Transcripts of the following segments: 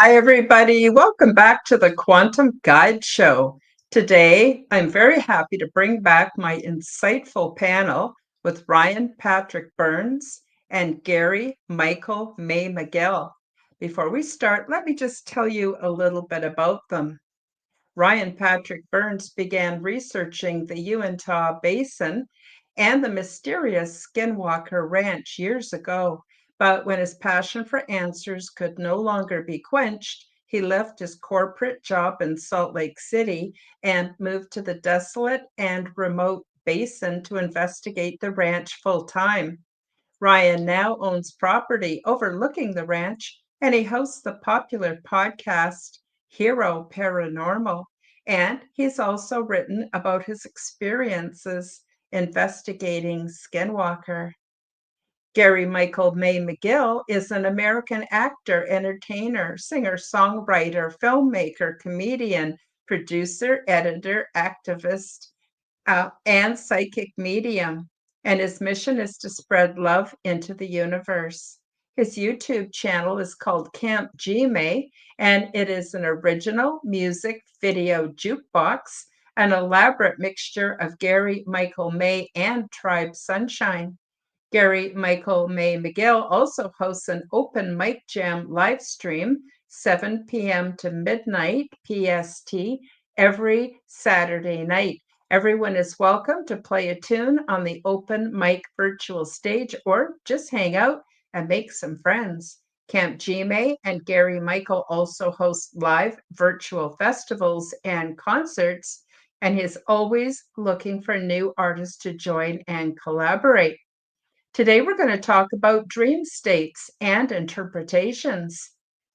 Hi, everybody. Welcome back to the Quantum Guide Show. Today, I'm very happy to bring back my insightful panel with Ryan Patrick Burns and Gary Michael May-McGill. Before we start, let me just tell you a little bit about them. Ryan Patrick Burns began researching the Uintah Basin and the mysterious Skinwalker Ranch years ago. But when his passion for answers could no longer be quenched, he left his corporate job in Salt Lake City and moved to the desolate and remote basin to investigate the ranch full time. Ryan now owns property overlooking the ranch, and he hosts the popular podcast Hero Paranormal. And he's also written about his experiences investigating Skinwalker. Gary Michael May-McGill is an American actor, entertainer, singer, songwriter, filmmaker, comedian, producer, editor, activist, and psychic medium. And his mission is to spread love into the universe. His YouTube channel is called Camp May, and it is an original music video jukebox, an elaborate mixture of Gary Michael May and Tribe Sunshine. Gary Michael May-McGill also hosts an open mic jam live stream, 7 p.m. to midnight PST, every Saturday night. Everyone is welcome to play a tune on the open mic virtual stage or just hang out and make some friends. Camp May and Gary Michael also host live virtual festivals and concerts, and he's always looking for new artists to join and collaborate. Today, we're going to talk about dream states and interpretations.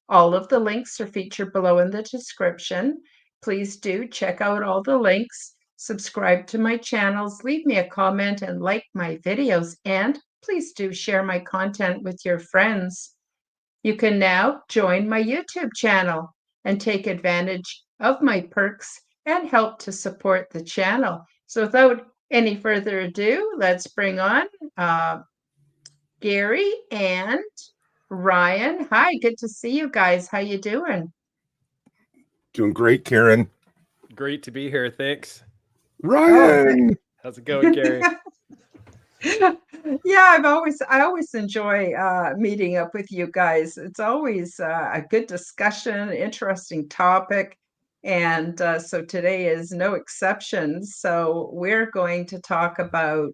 All of the links are featured below in the description. Please do check out all the links, subscribe to my channels, leave me a comment, and like my videos. And please do share my content with your friends. You can now join my YouTube channel and take advantage of my perks and help to support the channel. So without any further ado, let's bring on Gary and Ryan. Hi, good to see you guys. How you doing? Doing great, Karen. Great to be here. Thanks. Ryan. How's it going, Gary? Yeah, I always enjoy meeting up with you guys. It's always a good discussion, interesting topic. And so today is no exception. So we're going to talk about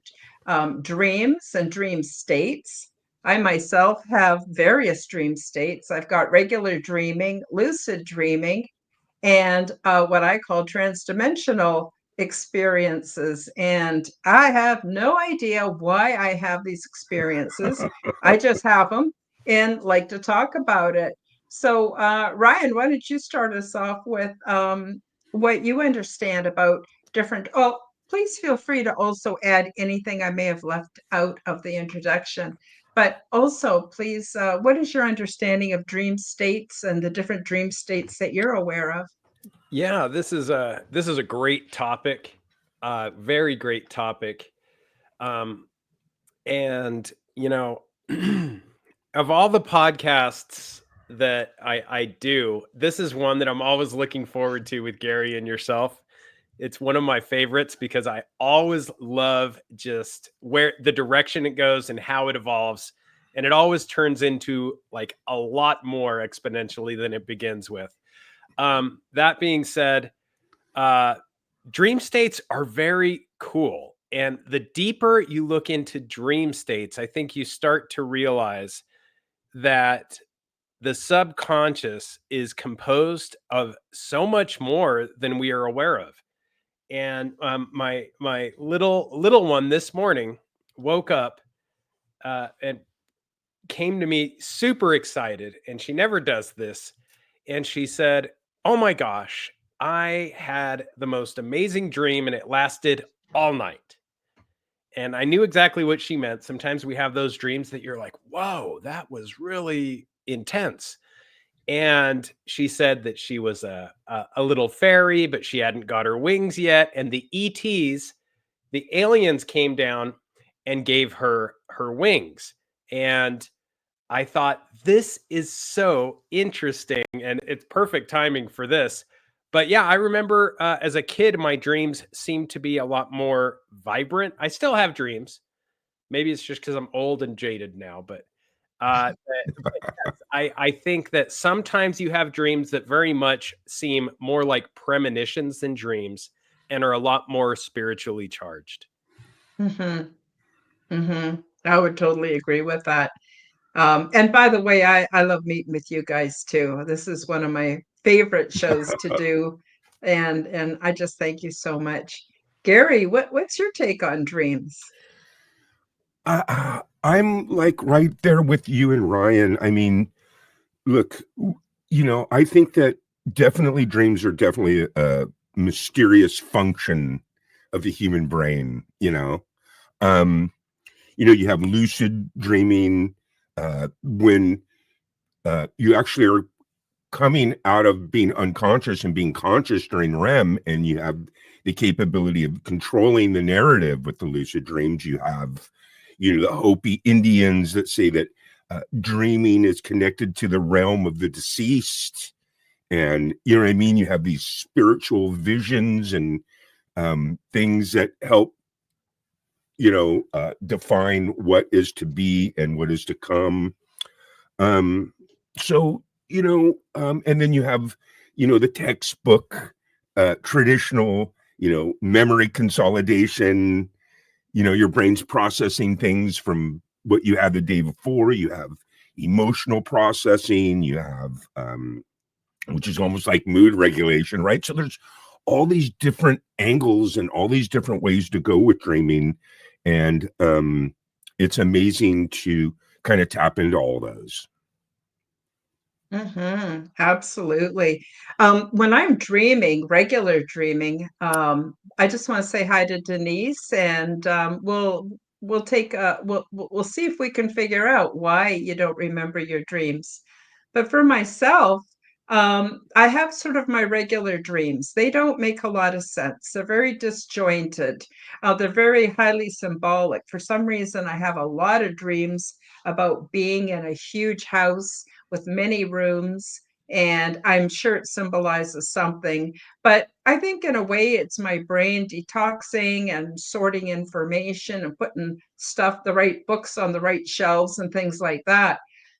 dreams and dream states. I myself have various dream states. I've got regular dreaming, lucid dreaming, and what I call transdimensional experiences. And I have no idea why I have these experiences. I just have them and like to talk about it. So, Ryan, why don't you start us off with what you understand about different? Oh, please feel free to also add anything I may have left out of the introduction. But also, please, what is your understanding of dream states and the different dream states that you're aware of? Yeah, this is a great topic, very great topic, and of all the podcasts that I do, this is one that I'm always looking forward to with Gary and yourself. It's one of my favorites because I always love just where the direction it goes and how it evolves. And it always turns into like a lot more exponentially than it begins with. That being said, dream states are very cool. And the deeper you look into dream states, I think you start to realize that the subconscious is composed of so much more than we are aware of. And my little one this morning woke up and came to me super excited, and she never does this. And she said, "Oh my gosh, I had the most amazing dream, and it lasted all night." And I knew exactly what she meant. Sometimes we have those dreams that you're like, "Whoa, that was really intense." And she said that she was a little fairy, but she hadn't got her wings yet. And the ETs, the aliens, came down and gave her wings. And I thought this is so interesting and it's perfect timing for this. But yeah, I remember as a kid, my dreams seemed to be a lot more vibrant. I still have dreams. Maybe it's just because I'm old and jaded now, but yes, I think that sometimes you have dreams that very much seem more like premonitions than dreams and are a lot more spiritually charged. Mm-hmm. Mm-hmm. I would totally agree with that. And by the way, I love meeting with you guys too. This is one of my favorite shows to do. And I just thank you so much. Gary, what's your take on dreams? I'm like right there with you and Ryan. I mean, look, I think that definitely dreams are definitely a mysterious function of the human brain. You have lucid dreaming when you actually are coming out of being unconscious and being conscious during REM, and you have the capability of controlling the narrative with the lucid dreams. You have, the Hopi Indians that say that dreaming is connected to the realm of the deceased. And, you know what I mean? You have these spiritual visions and things that help, define what is to be and what is to come. Um, so, and then you have, the textbook, traditional, memory consolidation, your brain's processing things from what you had the day before. You have emotional processing, you have, which is almost like mood regulation, right? So there's all these different angles and all these different ways to go with dreaming. And it's amazing to kind of tap into all those. Mm-hmm. Absolutely. When I'm dreaming, regular dreaming, I just want to say hi to Denise, and we'll take we'll see if we can figure out why you don't remember your dreams. But for myself, I have sort of my regular dreams. They don't make a lot of sense. They're very disjointed. They're very highly symbolic. For some reason, I have a lot of dreams about being in a huge house with many rooms, and I'm sure it symbolizes something. But I think in a way it's my brain detoxing and sorting information and putting stuff, the right books on the right shelves and things like that.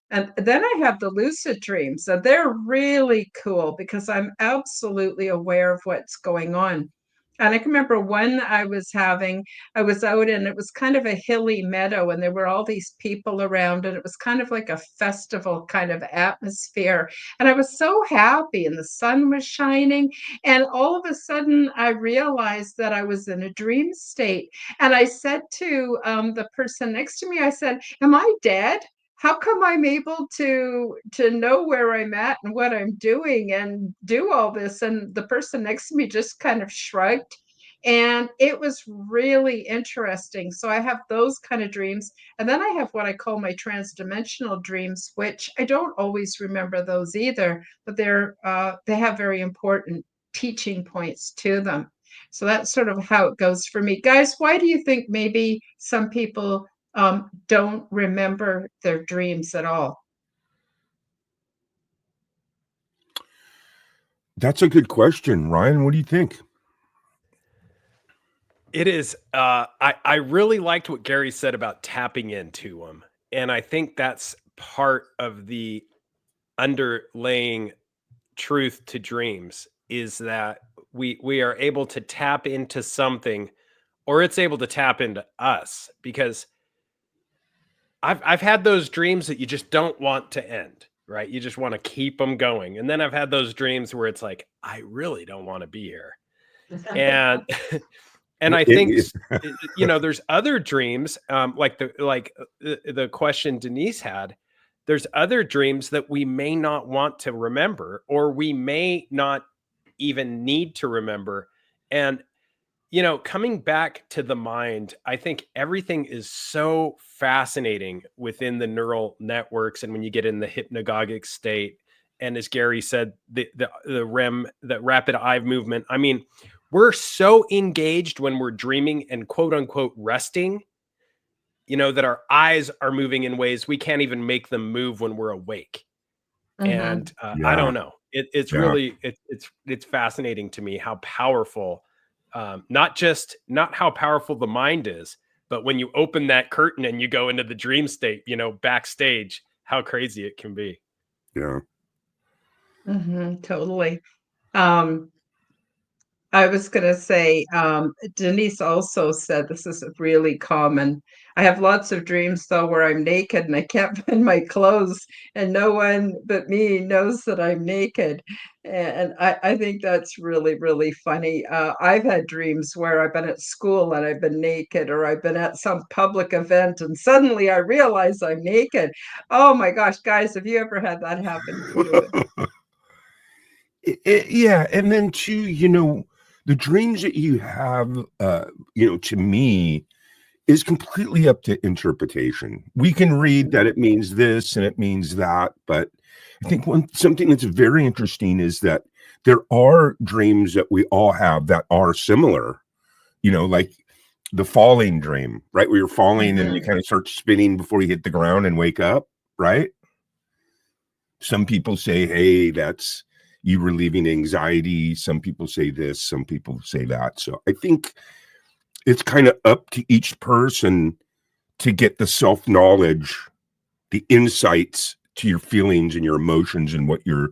And then I have the lucid dreams, and they're really cool because I'm absolutely aware of what's going on. And I can remember one I was having, I was out and it was kind of a hilly meadow and there were all these people around and it was kind of like a festival kind of atmosphere. And I was so happy and the sun was shining. And all of a sudden I realized that I was in a dream state. And I said to the person next to me, I said, "Am I dead? How come I'm able to know where I'm at and what I'm doing and do all this?" And the person next to me just kind of shrugged. And it was really interesting. So I have those kind of dreams. And then I have what I call my transdimensional dreams, which I don't always remember those either, but they have very important teaching points to them. So that's sort of how it goes for me. Guys, why do you think maybe some people don't remember their dreams at all? That's a good question. Ryan, what do you think? It is. I really liked what Gary said about tapping into them, and I think that's part of the underlaying truth to dreams is that we are able to tap into something, or it's able to tap into us because I've had those dreams that you just don't want to end, right? You just want to keep them going, and then I've had those dreams where it's like I really don't want to be here, and and I think there's other dreams, like the question Denise had. There's other dreams that we may not want to remember, or we may not even need to remember. And coming back to the mind, I think everything is so fascinating within the neural networks, and when you get in the hypnagogic state, and as Gary said, the REM, the rapid eye movement. I mean, we're so engaged when we're dreaming and quote unquote resting. that our eyes are moving in ways we can't even make them move when we're awake. And I don't know. It's Yeah. really it's fascinating to me how powerful, not how powerful the mind is, but when you open that curtain and you go into the dream state, backstage, how crazy it can be. Yeah. Totally. Um, I was going to say, Denise also said this is really common. I have lots of dreams, though, where I'm naked and I can't find my clothes, and no one but me knows that I'm naked. And I think that's really, really funny. I've had dreams where I've been at school and I've been naked, or I've been at some public event and suddenly I realize I'm naked. Oh my gosh, guys, have you ever had that happen to you? Yeah, and then too, the dreams that you have, to me, is completely up to interpretation. We can read that it means this and it means that, but I think something that's very interesting is that there are dreams that we all have that are similar, like the falling dream, right? Where you're falling and you kind of start spinning before you hit the ground and wake up, right? Some people say, hey, that's you relieving anxiety. Some people say this, some people say that. So I think it's kind of up to each person to get the self-knowledge, the insights to your feelings and your emotions and what your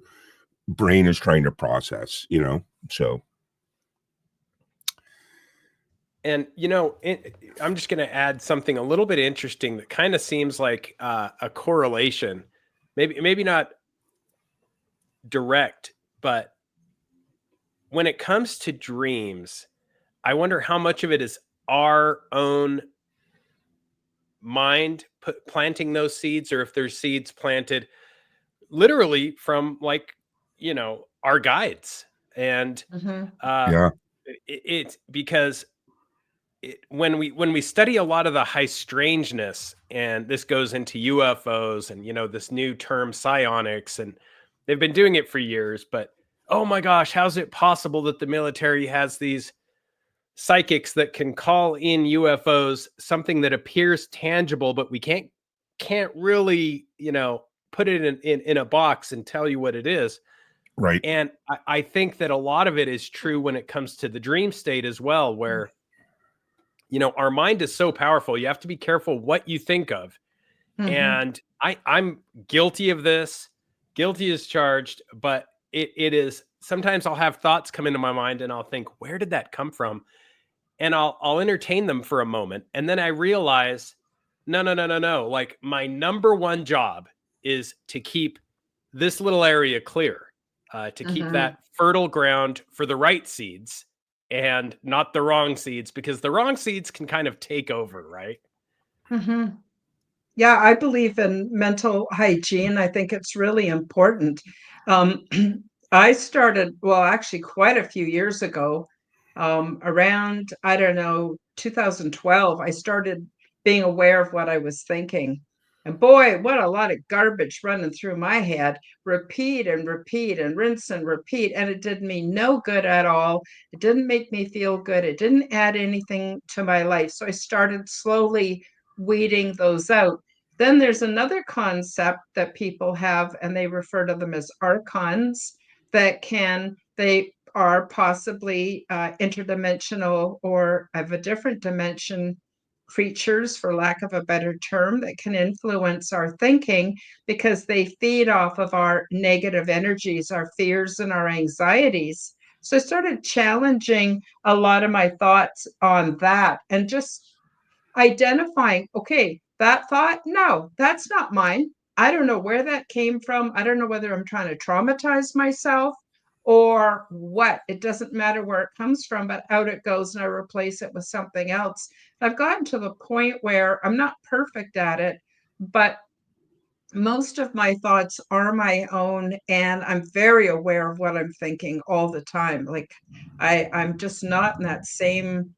brain is trying to process, so. And, I'm just going to add something a little bit interesting that kind of seems like a correlation, maybe not direct, but when it comes to dreams, I wonder how much of it is our own mind planting those seeds, or if there's seeds planted literally from our guides. And Yeah. it's because when we study a lot of the high strangeness, and this goes into UFOs and this new term psionics, and they've been doing it for years, but oh my gosh, how's it possible that the military has these psychics that can call in UFOs, something that appears tangible, but we can't really, put it in a box and tell you what it is. Right. And I think that a lot of it is true when it comes to the dream state as well, where, our mind is so powerful. You have to be careful what you think of. And I'm guilty of this. Guilty is charged, but it is sometimes I'll have thoughts come into my mind and I'll think, where did that come from? And I'll entertain them for a moment. And then I realize, no. Like, my number one job is to keep this little area clear, to keep that fertile ground for the right seeds and not the wrong seeds, because the wrong seeds can kind of take over, right? Yeah, I believe in mental hygiene. I think it's really important. Um, I started, well, actually, quite a few years ago, around, I don't know, 2012, I started being aware of what I was thinking. And boy, what a lot of garbage running through my head. Repeat and repeat and rinse and repeat. And it did me no good at all. It didn't make me feel good. It didn't add anything to my life. So I started slowly weeding those out. Then there's another concept that people have, and they refer to them as archons, they are possibly interdimensional or of a different dimension creatures, for lack of a better term, that can influence our thinking because they feed off of our negative energies, our fears, and our anxieties. So I started challenging a lot of my thoughts on that and just identifying, okay, that thought, no, that's not mine. I don't know where that came from. I don't know whether I'm trying to traumatize myself or what. It doesn't matter where it comes from, but out it goes and I replace it with something else. I've gotten to the point where I'm not perfect at it, but most of my thoughts are my own and I'm very aware of what I'm thinking all the time. Like I'm just not in that same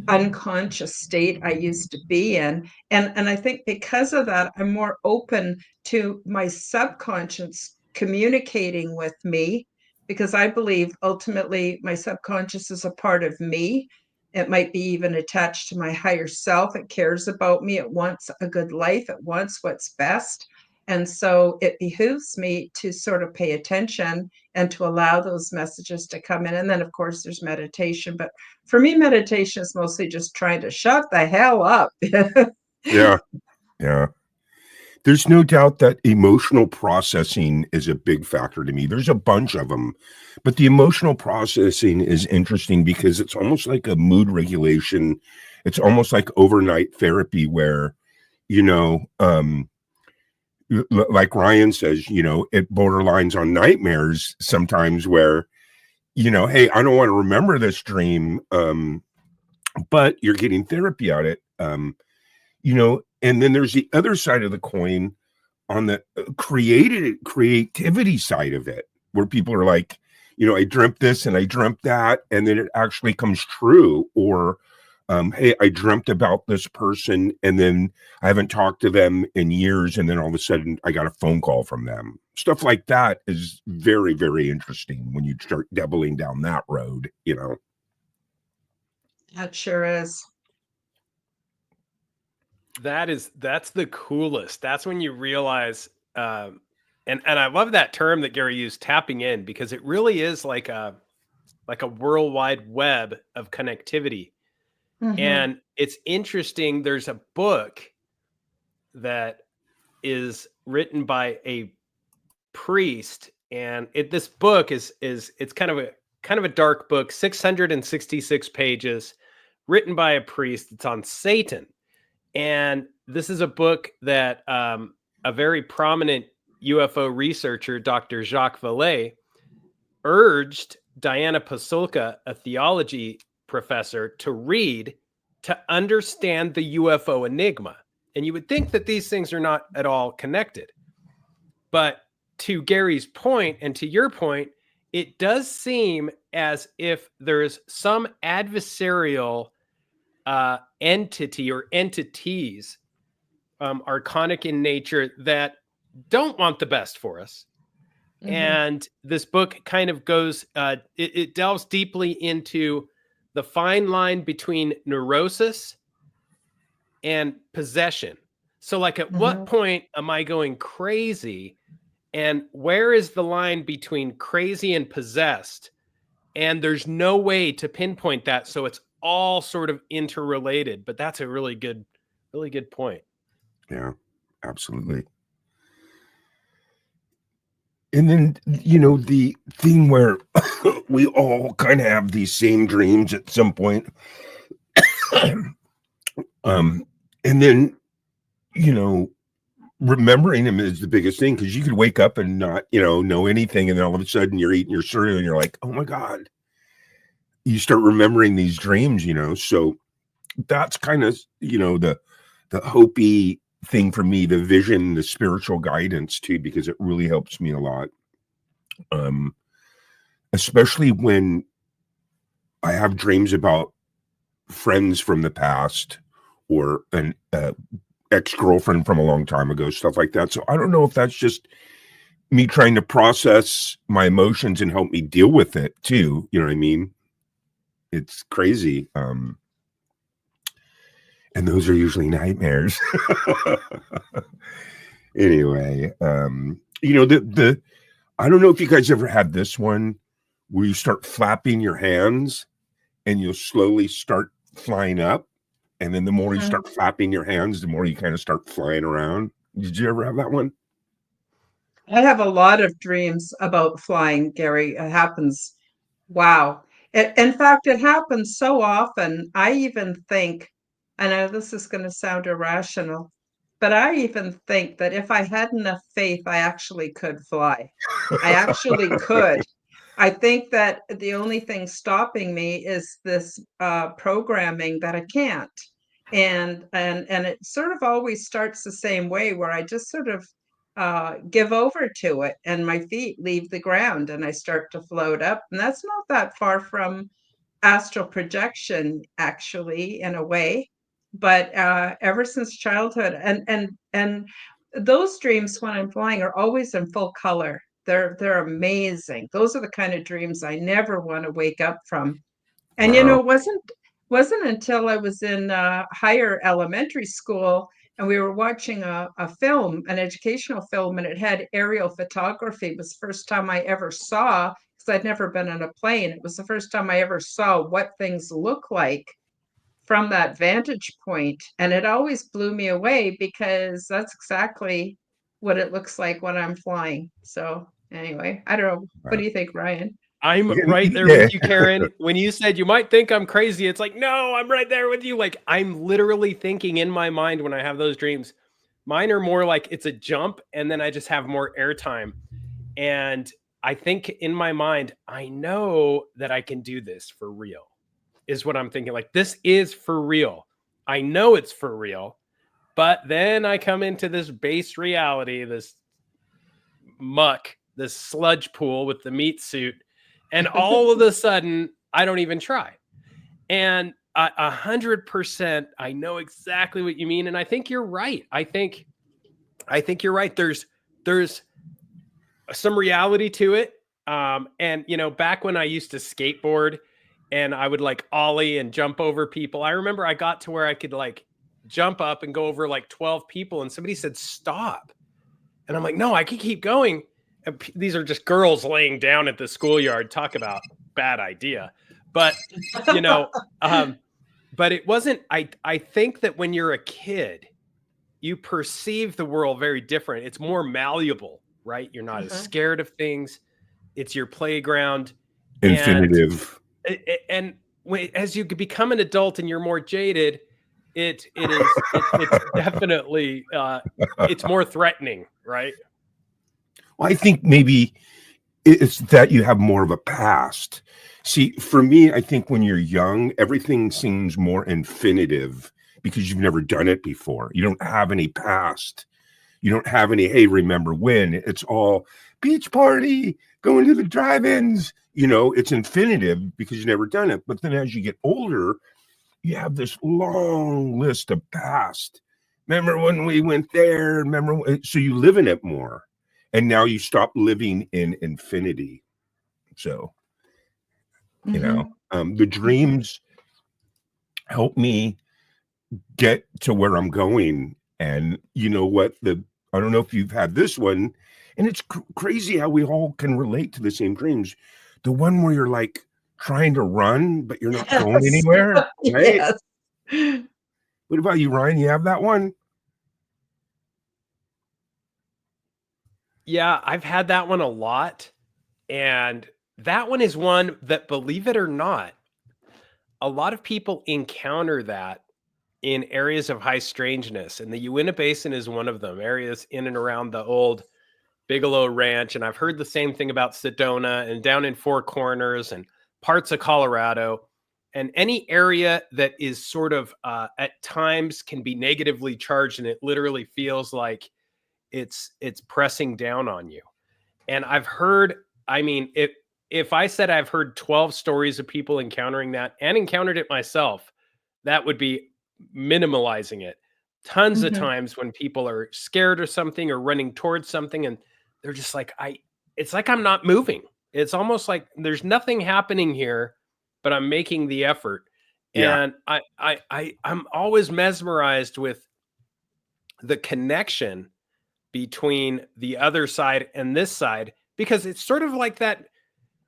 unconscious state I used to be in. And I think because of that, I'm more open to my subconscious communicating with me because I believe ultimately my subconscious is a part of me. It might be even attached to my higher self. It cares about me. It wants a good life. It wants what's best. And so it behooves me to sort of pay attention and to allow those messages to come in. And then, of course, there's meditation. But for me, meditation is mostly just trying to shut the hell up. Yeah. Yeah. There's no doubt that emotional processing is a big factor to me. There's a bunch of them, but the emotional processing is interesting because it's almost like a mood regulation. It's almost like overnight therapy where, you know, like Ryan says, you know, it borderlines on nightmares sometimes where, you know, hey, I don't want to remember this dream, but you're getting therapy on it. You know, and then there's the other side of the coin on the creativity side of it, where people are like, you know, I dreamt this and I dreamt that, and then it actually comes true. Or, hey, I dreamt about this person and then I haven't talked to them in years, and then all of a sudden I got a phone call from them. Stuff like that is very, very interesting when you start dabbling down that road, you know. That sure is. That's the coolest. That's when you realize, and I love that term that Gary used, tapping in, because it really is like a worldwide web of connectivity. And it's interesting. There's a book that is written by a priest, and this book is it's kind of a dark book, 666 pages, written by a priest. It's on Satan. And this is a book that a very prominent UFO researcher, Dr. Jacques Vallée, urged Diana Pasulka, a theology professor, to read to understand the UFO enigma. And you would think that these things are not at all connected. But to Gary's point and to your point, it does seem as if there's some adversarial entity or entities, archonic in nature, that don't want the best for us. And this book kind of goes, it delves deeply into the fine line between neurosis and possession. So, like, at what point am I going crazy? And where is the line between crazy and possessed? And there's no way to pinpoint that. So it's all sort of interrelated. But that's a really good point. Yeah, absolutely. And then, you know, the thing where we all kind of have these same dreams at some point. And then, you know, remembering them is the biggest thing, because you could wake up and not, you know anything. And then all of a sudden you're eating your cereal and you're like, oh my God. You start remembering these dreams, you know. So that's kind of, you know, the Hopi thing for me, the vision, the spiritual guidance too, because it really helps me a lot. Especially when I have dreams about friends from the past, or an ex-girlfriend from a long time ago, stuff like that. So I don't know if that's just me trying to process my emotions and help me deal with it too. You know what I mean? It's crazy. And those are usually nightmares. Anyway, you know, the I don't know if you guys ever had this one where you start flapping your hands and you'll slowly start flying up. And then the more you start flapping your hands, the more you kind of start flying around. Did you ever have that one? I have a lot of dreams about flying, Gary. It happens. Wow. In fact, it happens so often. I even think, I know this is going to sound irrational, but I even think that if I had enough faith, I actually could fly. I actually could. I think that the only thing stopping me is this programming that I can't. And it sort of always starts the same way, where I just sort of give over to it, and my feet leave the ground and I start to float up. And that's not that far from astral projection, actually, in a way. But ever since childhood, and those dreams when I'm flying are always in full color. They're amazing. Those are the kind of dreams I never want to wake up from. And you know, Wow. it wasn't until I was in higher elementary school and we were watching a film, an educational film, and it had aerial photography. It was the first time I ever saw, because I'd never been on a plane. It was the first time I ever saw what things look like from that vantage point. And it always blew me away because that's exactly what it looks like when I'm flying. So anyway, I don't know. What do you think, Ryan? I'm right there Yeah. with you, Karen. When you said you might think I'm crazy, it's like, no, I'm right there with you. Like, I'm literally thinking in my mind when I have those dreams. Mine are more like it's a jump and then I just have more airtime. And I think in my mind, I know that I can do this for real, is what I'm thinking. Like, this is for real. I know it's for real. But then I come into this base reality, this muck, this sludge pool with the meat suit. And all of a sudden, I don't even try. And 100%, I know exactly what you mean. And I think you're right. I think you're right. There's some reality to it. And you know, back when I used to skateboard and I would like ollie and jump over people, I remember I got to where I could like jump up and go over like 12 people, and somebody said, stop. And I'm like, no, I can keep going. And these are just girls laying down at the schoolyard. Talk about bad idea. But, you know, but it wasn't, I think that when you're a kid, you perceive the world very different. It's more malleable, right? You're not as scared of things. It's your playground. Infinitive. And as you become an adult and you're more jaded, it's definitely it's more threatening, right? Well, I think maybe it's that you have more of a past. See, for me, I think when you're young, everything seems more infinitive because you've never done it before. You don't have any past. You don't have any, hey, remember when? It's all beach party, going to the drive-ins. You know, it's infinitive because you've never done it. But then as you get older, you have this long list of past. Remember when we went there? Remember? So you live in it more. And now you stop living in infinity. So, you know, the dreams help me get to where I'm going. And you know what? I don't know if you've had this one, and it's crazy how we all can relate to the same dreams. The one where you're like trying to run, but you're not going anywhere, right? Yes. What about you, Ryan? You have that one? Yeah, I've had that one a lot. And that one is one that, believe it or not, a lot of people encounter that in areas of high strangeness. And the Uinta Basin is one of them, areas in and around the old Bigelow Ranch. And I've heard the same thing about Sedona and down in Four Corners and parts of Colorado. And any area that is sort of at times can be negatively charged, and it literally feels like it's pressing down on you. And I've heard, I mean, if I said I've heard 12 stories of people encountering that and encountered it myself, that would be minimalizing it. Tons of times when people are scared or something or running towards something and they're just like, it's like I'm not moving. It's almost like there's nothing happening here, but I'm making the effort. Yeah. And I'm always mesmerized with the connection between the other side and this side, because it's sort of like that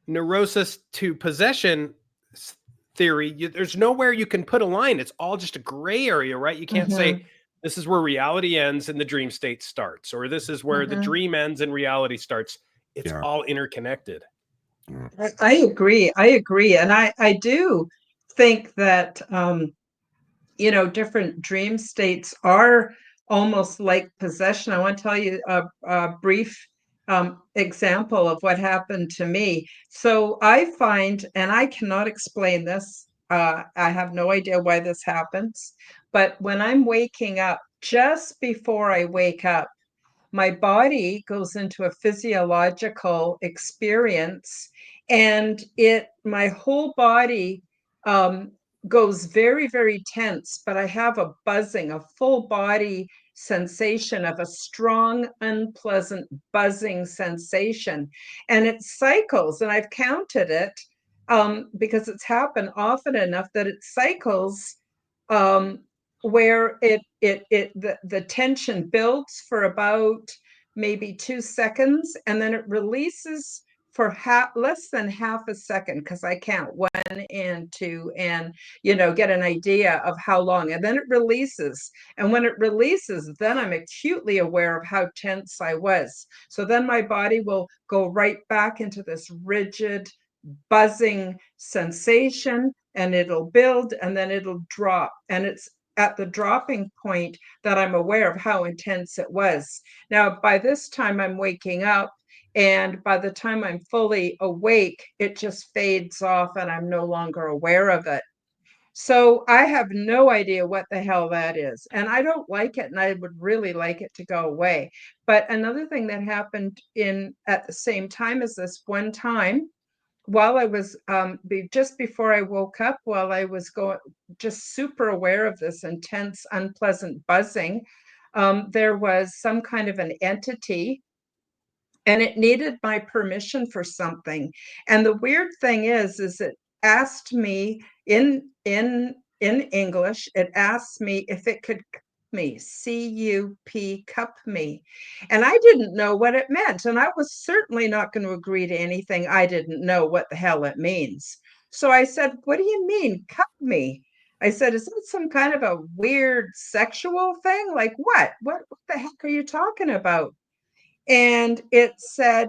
neurosis to possession theory. There's nowhere you can put a line. It's all just a gray area, right? You can't say this is where reality ends and the dream state starts, or this is where the dream ends and reality starts. It's all interconnected. I agree. I agree. And I do think that, you know, different dream states are almost like possession. I want to tell you a brief example of what happened to me. So I find, and I cannot explain this, I have no idea why this happens, but when I'm waking up, just before I wake up, my body goes into a physiological experience, and my whole body goes very, very tense, but I have a buzzing, a full body sensation of a strong, unpleasant buzzing sensation. And it cycles, and I've counted it because it's happened often enough that it cycles, um, where the tension builds for about maybe 2 seconds, and then it releases for less than half a second, because I count 1 and 2 and get an idea of how long, and then it releases. And when it releases, then I'm acutely aware of how tense I was. So then my body will go right back into this rigid buzzing sensation, and it'll build and then it'll drop. And it's at the dropping point that I'm aware of how intense it was. Now, by this time, I'm waking up. And by the time I'm fully awake, it just fades off and I'm no longer aware of it. So I have no idea what the hell that is. And I don't like it. And I would really like it to go away. But another thing that happened at the same time as this, one time, while I was just before I woke up, while I was just super aware of this intense, unpleasant buzzing, there was some kind of an entity, and it needed my permission for something. And the weird thing is it asked me in English, it asked me if it could cup me, C-U-P, cup me. And I didn't know what it meant. And I was certainly not going to agree to anything I didn't know what the hell it means. So I said, what do you mean, cup me? I said, is that some kind of a weird sexual thing? Like what? What the heck are you talking about? And it said,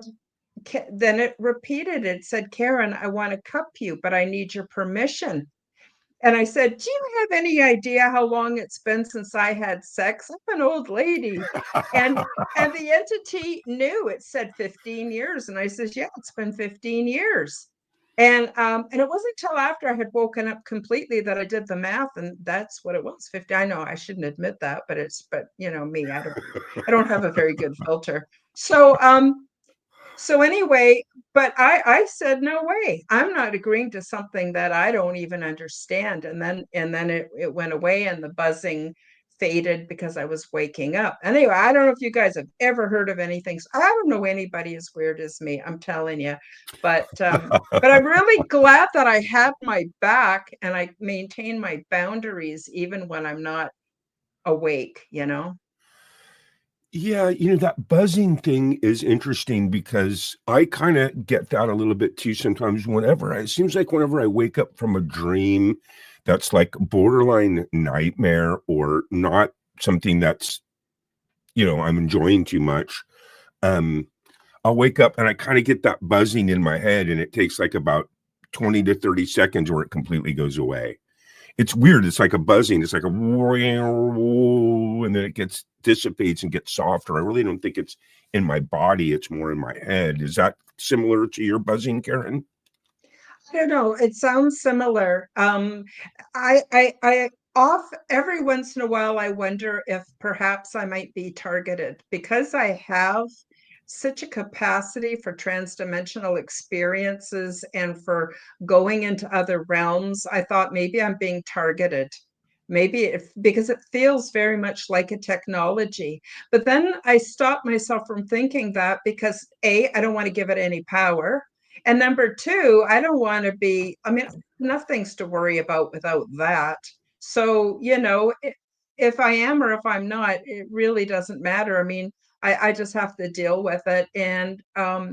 then it repeated, it said, Karen, I want to cup you, but I need your permission. And I said, do you have any idea how long it's been since I had sex? I'm an old lady. And the entity knew. It said 15 years. And I said, yeah, it's been 15 years. And it wasn't until after I had woken up completely that I did the math, and that's what it was. 50. I know I shouldn't admit that, but me, I don't have a very good filter. So anyway, but I said, no way, I'm not agreeing to something that I don't even understand. And then it went away, and the buzzing faded because I was waking up. Anyway, I don't know if you guys have ever heard of anything. I don't know anybody as weird as me, I'm telling you. But I'm really glad that I had my back and I maintain my boundaries even when I'm not awake. Yeah, that buzzing thing is interesting because I kind of get that a little bit too sometimes it seems like whenever I wake up from a dream that's like borderline nightmare or not something that's, I'm enjoying too much. I'll wake up and I kind of get that buzzing in my head, and it takes like about 20 to 30 seconds where it completely goes away. It's weird. It's like a buzzing. It's like a and then it dissipates and gets softer. I really don't think it's in my body. It's more in my head. Is that similar to your buzzing, Karen? I don't know. It sounds similar. I off every once in a while, I wonder if perhaps I might be targeted because I have such a capacity for transdimensional experiences and for going into other realms. I thought maybe I'm being targeted. Maybe because it feels very much like a technology. But then I stopped myself from thinking that because A, I don't want to give it any power. And number two, I don't want to be, nothing's to worry about without that. So, if I am or if I'm not, it really doesn't matter. I just have to deal with it. And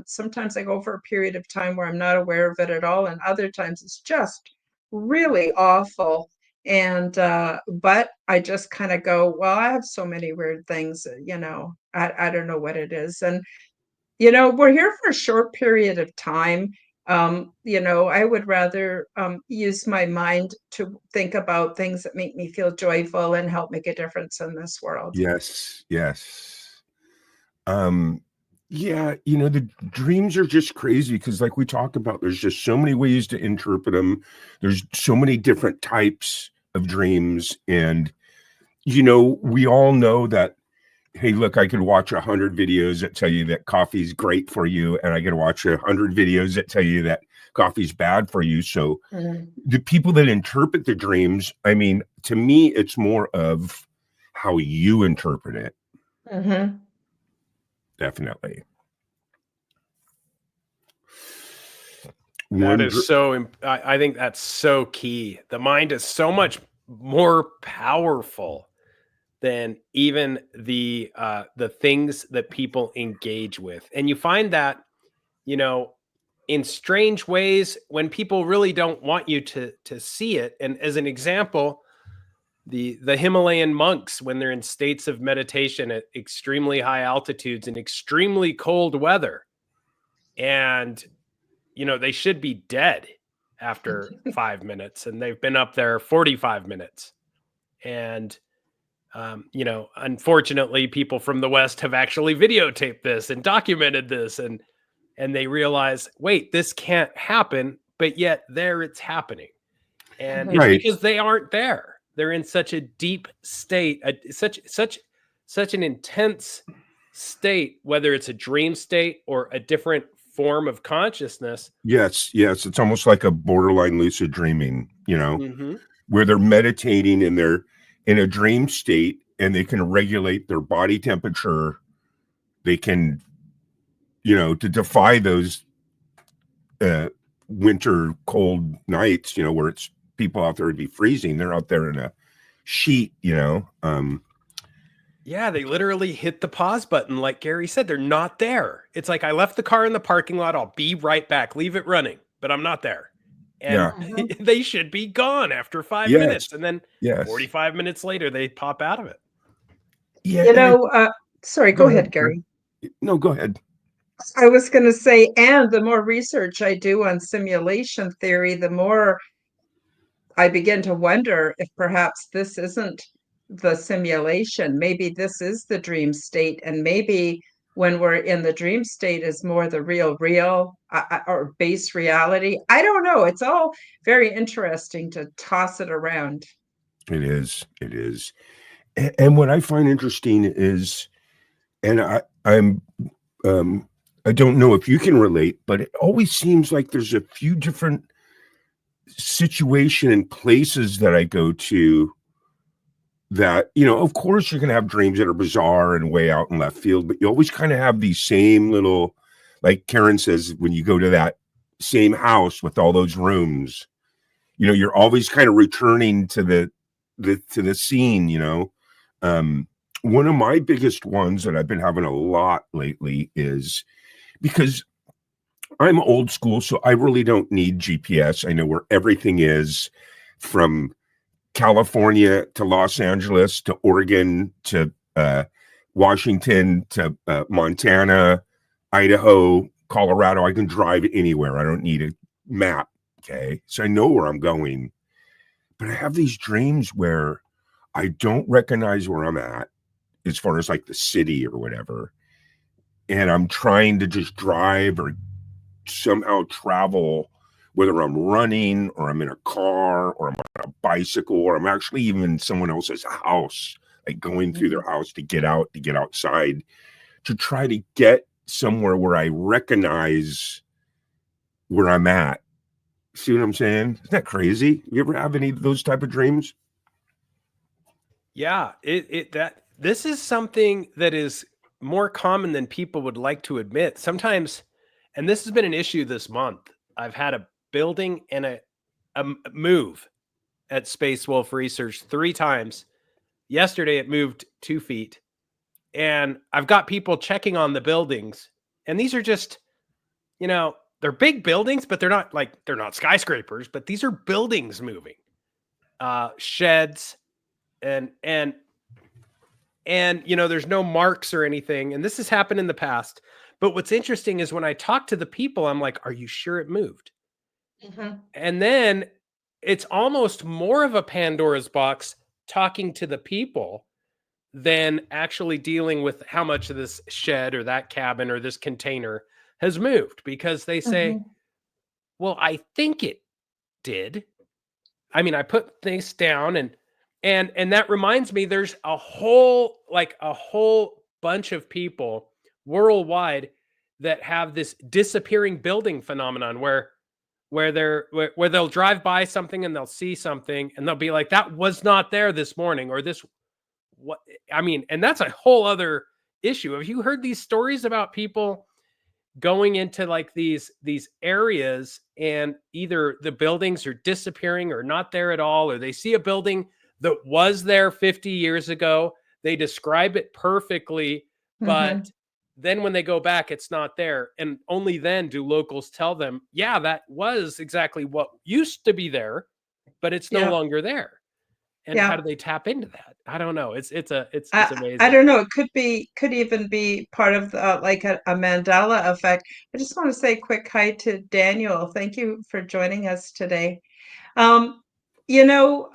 sometimes I go for a period of time where I'm not aware of it at all. And other times it's just really awful. And, but I just kind of go, well, I have so many weird things, I don't know what it is. And we're here for a short period of time. I would rather use my mind to think about things that make me feel joyful and help make a difference in this world. Yes, yes. Yeah, the dreams are just crazy because like we talked about, there's just so many ways to interpret them. There's so many different types of dreams. And, we all know that, hey, look, I could watch 100 videos that tell you that coffee's great for you, and I could watch 100 videos that tell you that coffee's bad for you. So the people that interpret the dreams, to me, it's more of how you interpret it. Mm-hmm. Definitely. That one is I think that's so key. The mind is so much more powerful than even the things that people engage with. And you find that, you know, in strange ways when people really don't want you to see it. And as an example, the Himalayan monks, when they're in states of meditation at extremely high altitudes and extremely cold weather, and you know, they should be dead after 5 minutes, and they've been up there 45 minutes. And you know, unfortunately, people from the West have actually videotaped this and documented this, and they realize, wait, this can't happen, but yet there it's happening. And it's right. because they aren't there. They're in such a deep state, such an intense state, whether it's a dream state or a different form of consciousness. Yes, yes. It's almost like a borderline lucid dreaming, you know, Mm-hmm. where they're meditating and they're in a dream state and they can regulate their body temperature. They can, you know, to defy those winter cold nights, you know, where it's people out there would be freezing. They're out there in a sheet, you know. Yeah, they literally hit the pause button. Like Gary said, they're not there. It's like, I left the car in the parking lot. I'll be right back. Leave it running, but I'm not there. And Yeah. they should be gone after 5 Yes. minutes. And then Yes. 45 minutes later, they pop out of it. Yeah. You know, sorry, go ahead, Karen. Gary. No, go ahead. I was going to say, and the more research I do on simulation theory, the more I begin to wonder if perhaps this isn't the simulation. Maybe this is the dream state, and maybe when we're in the dream state is more the real or base reality. I don't know. It's all very interesting to toss it around. It is. It is. And what I find interesting is, and I don't know if you can relate, but it always seems like there's a few different situation and places that I go to that, you know, of course you're going to have dreams that are bizarre and way out in left field, but you always kind of have these same little, like Karen says, when you go to that same house with all those rooms, you know, you're always kind of returning to the scene, you know. One of my biggest ones that I've been having a lot lately is because I'm old school, so I really don't need GPS. I know where everything is, from California to Los Angeles to Oregon to Washington to Montana, Idaho, Colorado. I can drive anywhere. I don't need a map. Okay. So I know where I'm going. But I have these dreams where I don't recognize where I'm at as far as like the city or whatever. And I'm trying to just drive or somehow travel, whether I'm running or I'm in a car or I'm on a bicycle or I'm actually even in someone else's house, like going through their house to get out, to get outside, to try to get somewhere where I recognize where I'm at. See what I'm saying? Isn't that crazy? You ever have any of those type of dreams? Yeah, this is something that is more common than people would like to admit. Sometimes, and this has been an issue this month. I've had a building and a move at Space Wolf Research 3 times. Yesterday it moved 2 feet, and I've got people checking on the buildings, and these are just, you know, they're big buildings, but they're not skyscrapers, but these are buildings moving, sheds, and you know, there's no marks or anything. And this has happened in the past. But what's interesting is when I talk to the people, I'm like, are you sure it moved? Mhm. And then it's almost more of a Pandora's box talking to the people than actually dealing with how much of this shed or that cabin or this container has moved, because they say, Mhm. well, I think it did. I mean, I put things down, and that reminds me, there's a whole bunch of people worldwide that have this disappearing building phenomenon where they'll drive by something and they'll see something and they'll be like, that was not there this morning, or this, what, I mean, and that's a whole other issue. Have you heard these stories about people going into like these areas, and either the buildings are disappearing or not there at all, or they see a building that was there 50 years ago. They describe it perfectly, but then when they go back, it's not there. And only then do locals tell them, yeah, that was exactly what used to be there, but it's no Yeah. longer there. And how Yeah. do they tap into that? I don't know. It's I amazing. don't know. It could even be part of the, like a Mandela effect. I just want to say a quick hi to Daniel. Thank you for joining us today. Um, you know,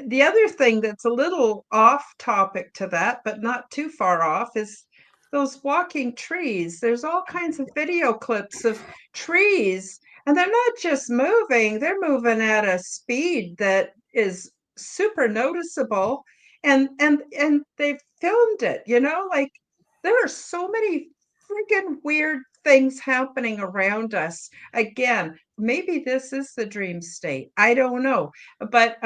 the other thing that's a little off topic to that, but not too far off, is those walking trees. There's all kinds of video clips of trees, and they're not just moving, they're moving at a speed that is super noticeable. And they've filmed it, like there are so many freaking weird things happening around us. Again, maybe this is the dream state. I don't know. But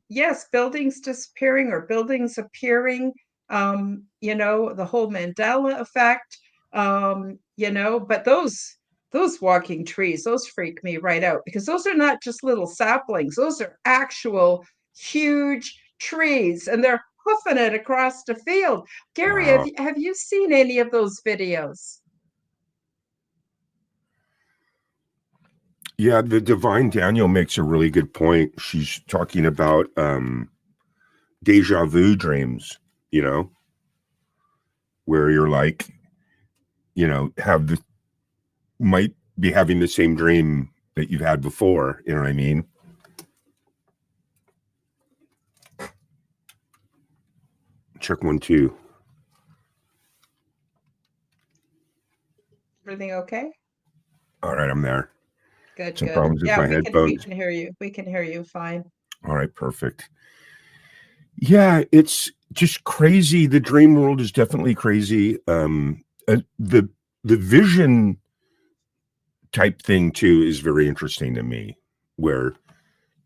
yes, buildings disappearing or buildings appearing, the whole Mandela effect, but those walking trees, those freak me right out, because those are not just little saplings, those are actual huge trees, and they're hoofing it across the field. Gary, Wow. have you seen any of those videos? Yeah, the Divine Daniel makes a really good point. She's talking about deja vu dreams, where you're like, might be having the same dream that you've had before. You know what I mean? Check 1 2. Everything okay? All right, I'm there. Good, Some good. problems with Yeah, my we headphones. can hear you. We can hear you fine. All right, perfect. Yeah, it's just crazy. The dream world is definitely crazy. The vision type thing too is very interesting to me, where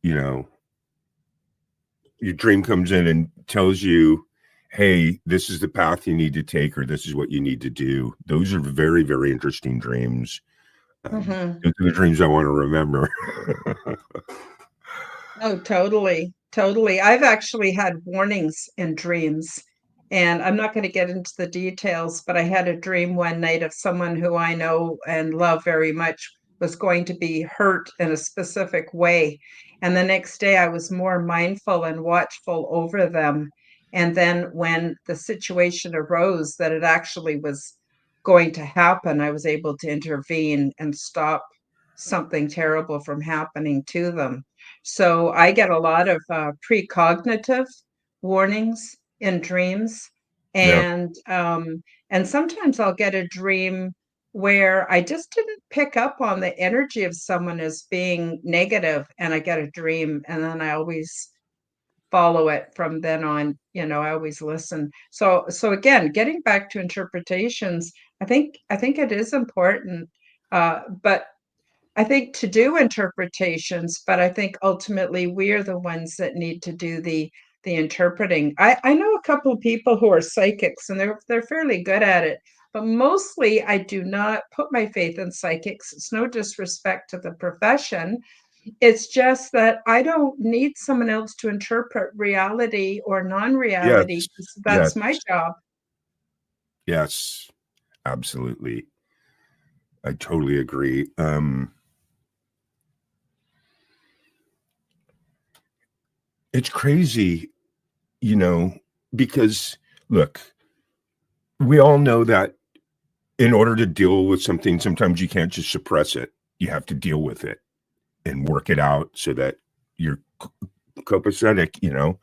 you know your dream comes in and tells you, hey, this is the path you need to take, or this is what you need to do. Those are very, very interesting dreams. Hmm. Those are the dreams I want to remember. Oh, totally. Totally. I've actually had warnings in dreams, and I'm not going to get into the details, but I had a dream one night of someone who I know and love very much was going to be hurt in a specific way. And the next day I was more mindful and watchful over them. And then when the situation arose that it actually was going to happen, I was able to intervene and stop something terrible from happening to them. So I get a lot of precognitive warnings in dreams, Yeah. and sometimes I'll get a dream where I just didn't pick up on the energy of someone as being negative, and I get a dream, and then I always follow it from then on. I always listen. So again, getting back to interpretations, I think it is important, but I think to do interpretations, but I think ultimately we're the ones that need to do the interpreting. I know a couple of people who are psychics, and they're fairly good at it, but mostly I do not put my faith in psychics. It's no disrespect to the profession. It's just that I don't need someone else to interpret reality or non-reality. Yes. 'Cause Yes. that's my job. Yes. Absolutely. I totally agree. It's crazy, you know, because look, we all know that in order to deal with something, sometimes you can't just suppress it. You have to deal with it and work it out so that you're copacetic.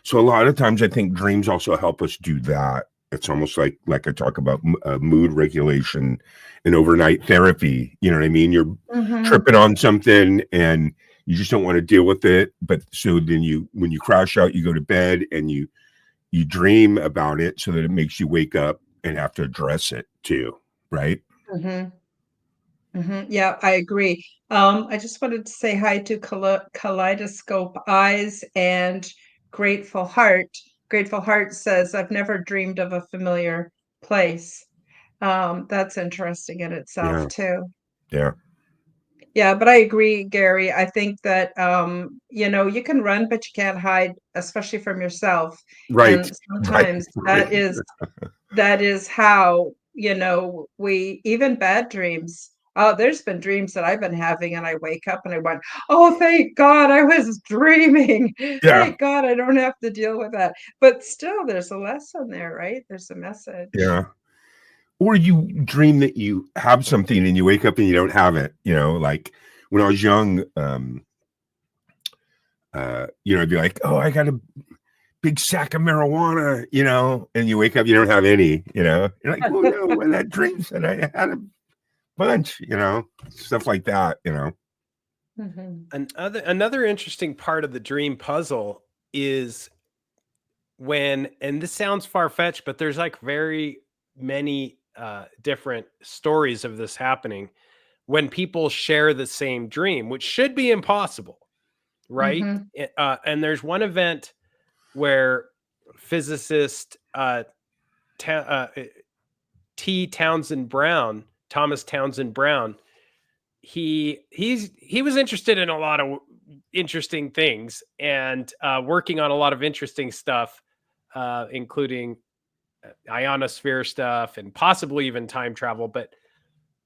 So a lot of times I think dreams also help us do that. It's almost like I talk about mood regulation and overnight therapy. You know what I mean? You're Hmm. tripping on something and you just don't want to deal with it. But so then when you crash out, you go to bed and you dream about it so that it makes you wake up and have to address it too. Right? Hmm. Yeah, I agree. I just wanted to say hi to Kaleidoscope Eyes and Grateful Heart. Grateful Heart says, I've never dreamed of a familiar place. That's interesting in itself Yeah. too. Yeah. Yeah, but I agree, Gary. I think that you can run, but you can't hide, especially from yourself. Right. And Right. sometimes that Right. is how, we even bad dreams. Oh, there's been dreams that I've been having, and I wake up and I went, "Oh, thank God I was dreaming. Yeah. Thank God I don't have to deal with that." But still, there's a lesson there, right? There's a message. Yeah. Or you dream that you have something and you wake up and you don't have it. Like when I was young, I'd be like, oh, I got a big sack of marijuana, and you wake up, you don't have any, you're like, oh no, well, that dream said I had a bunch, stuff like that. Mhm. Another interesting part of the dream puzzle is and this sounds far-fetched, but there's like very many different stories of this happening when people share the same dream, which should be impossible, right? Mhm. And there's one event where physicist Thomas Townsend Brown, he was interested in a lot of interesting things and working on a lot of interesting stuff, including ionosphere stuff and possibly even time travel. But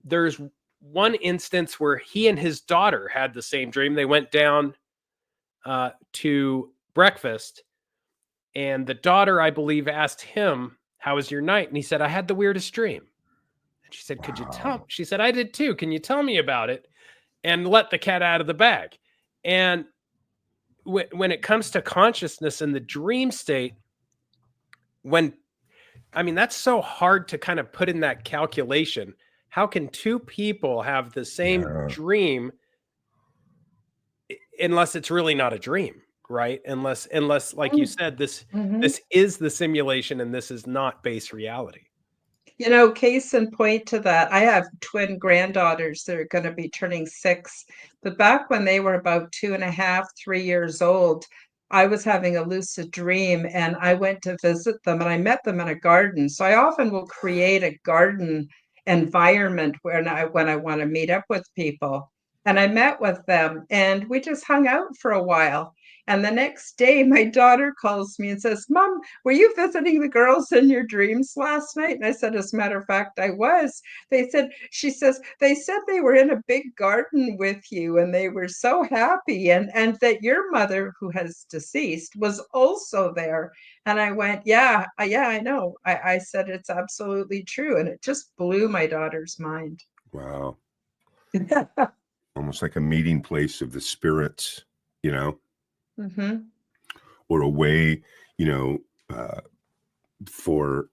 there's one instance where he and his daughter had the same dream. They went down to breakfast, and the daughter, I believe, asked him, "How was your night?" And he said, "I had the weirdest dream." And she said, "Could you tell?" Wow. She said, "I did too. Can you tell me about it?" And let the cat out of the bag. And when it comes to consciousness in the dream state, that's so hard to kind of put in that calculation. How can two people have the same Yeah. dream unless it's really not a dream, right? Unless like you Mm. said, this Mhm. this is the simulation and this is not base reality. Case in point to that, I have twin granddaughters that are going to be turning 6. But back when they were about 2.5, 3 years old, I was having a lucid dream and I went to visit them and I met them in a garden. So I often will create a garden environment when I want to meet up with people. And I met with them and we just hung out for a while. And the next day, my daughter calls me and says, "Mom, were you visiting the girls in your dreams last night?" And I said, "As a matter of fact, I was." She says, "They said they were in a big garden with you and they were so happy and that your mother, who has deceased, was also there." And I went, yeah, I know. I said, "It's absolutely true." And it just blew my daughter's mind. Wow. Almost like a meeting place of the spirits, you know, Hmm. or a way, you know, uh, for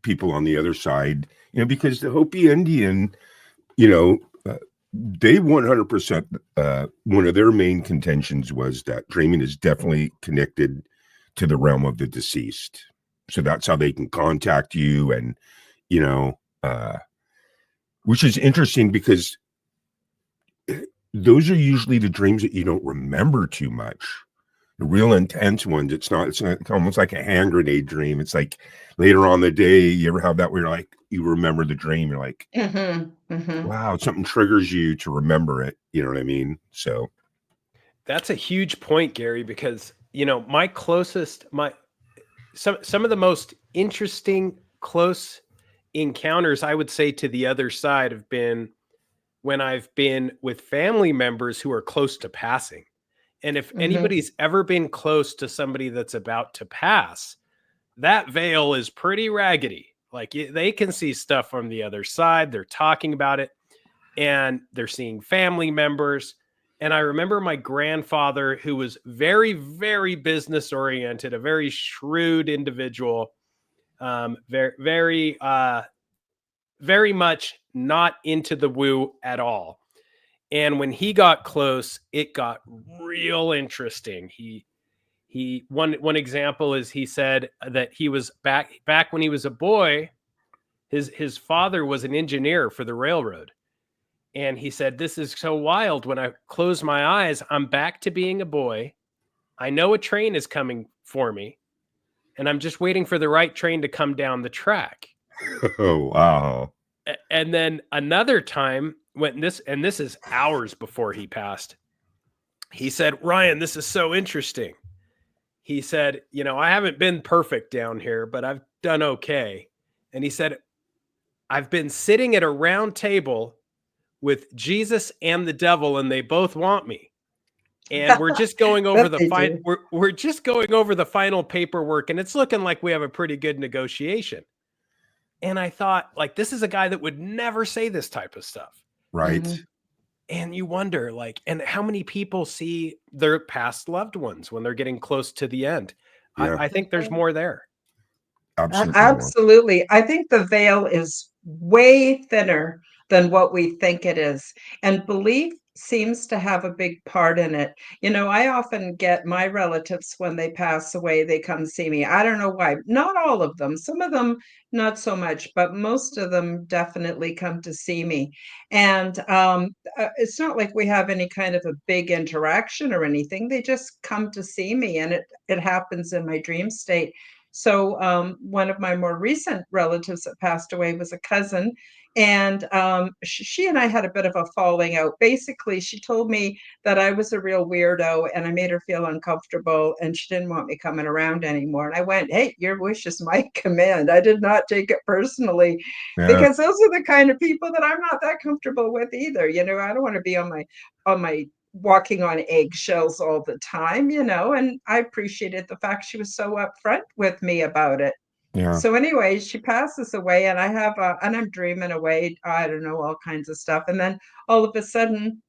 people on the other side, because the Hopi Indian, you know, uh, they 100%, one of their main contentions was that dreaming is definitely connected to the realm of the deceased. So that's how they can contact you. And, you know, which is interesting because those are usually the dreams that you don't remember too much. The real intense ones, it's almost like a hand grenade dream. It's like later on the day, you ever have that where you're like, you remember the dream, you're like, Hmm. Hmm. wow, something triggers you to remember it. You know what I mean? So, That's a huge point, Gary, because my closest my some of the most interesting close encounters, I would say, to the other side have been when I've been with family members who are close to passing. And if Hmm. anybody's ever been close to somebody that's about to pass, that veil is pretty raggedy. Like they can see stuff from the other side. They're talking about it and they're seeing family members. And I remember my grandfather, who was very, very business oriented, a very shrewd individual, very much not into the woo at all. And when he got close, it got real interesting. One example is he said that he was back when he was a boy. His father was an engineer for the railroad. And he said, "This is so wild. When I close my eyes, I'm back to being a boy. I know a train is coming for me, and I'm just waiting for the right train to come down the track." Oh, wow. And then another time when this is hours before he passed, he said, "Ryan, this is so interesting." He said, "I haven't been perfect down here, but I've done okay." And he said, "I've been sitting at a round table with Jesus and the devil, and they both want me. And we're just going over Bet the they do. we're just going over the final paperwork, and it's looking like we have a pretty good negotiation." And I thought, like, this is a guy that would never say this type of stuff. Right. Mhm. And you wonder, like, and how many people see their past loved ones when they're getting close to the end? Yeah, I think there's more there. absolutely more. Absolutely. I think the veil is way thinner than what we think it is. And belief seems to have a big part in it. I often get my relatives when they pass away, they come see me. I don't know why. Not all of them, some of them not so much, but most of them definitely come to see me. And it's not like we have any kind of a big interaction or anything. They just come to see me, and it happens in my dream state. So one of my more recent relatives that passed away was a cousin, and she and I had a bit of a falling out. Basically, she told me that I was a real weirdo, and I made her feel uncomfortable, and she didn't want me coming around anymore. And I went, "Hey, your wish is my command." I did not take it personally, Yeah, because those are the kind of people that I'm not that comfortable with either. I don't want to be on my walking on eggshells all the time, and I appreciated the fact she was so upfront with me about it. yeah, So anyway, she passes away, and I'm dreaming away, I don't know, all kinds of stuff. And then all of a sudden